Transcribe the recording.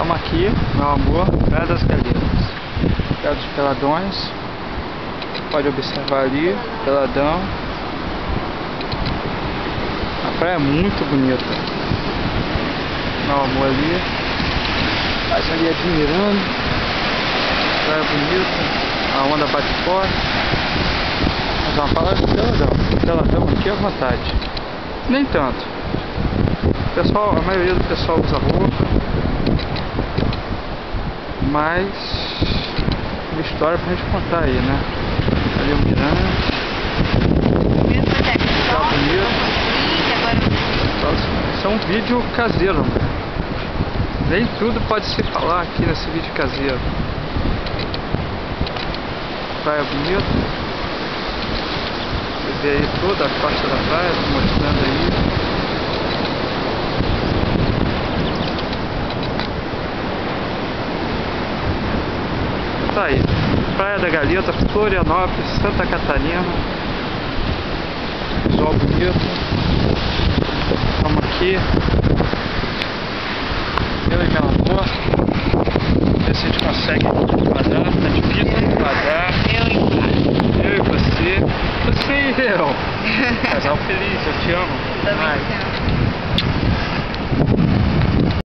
Estamos aqui, meu amor, Praia das Galhetas, Praia dos Peladões. Pode observar ali, peladão. A praia é muito bonita. Meu amor ali, faz ali admirando. Praia bonita, a onda bate forte. Mas uma palavra de peladão aqui à vontade. Nem tanto. O pessoal, a maioria do pessoal usa roupa, mas uma história pra gente contar aí, né? Ali o mirante. Tá bonito. Isso é um vídeo caseiro, mano. Nem tudo pode se falar aqui nesse vídeo caseiro. Praia bonita. Você vê aí toda a costa da praia, tô mostrando aí. Tá aí, Praia da Galheta, Florianópolis, Santa Catarina. Visual bonito. Estamos aqui. Eu e meu amor. Ver se a gente consegue enquadrar. Tá difícil enquadrar. Eu e você. Você e eu. Casal feliz, eu te amo. Também te amo.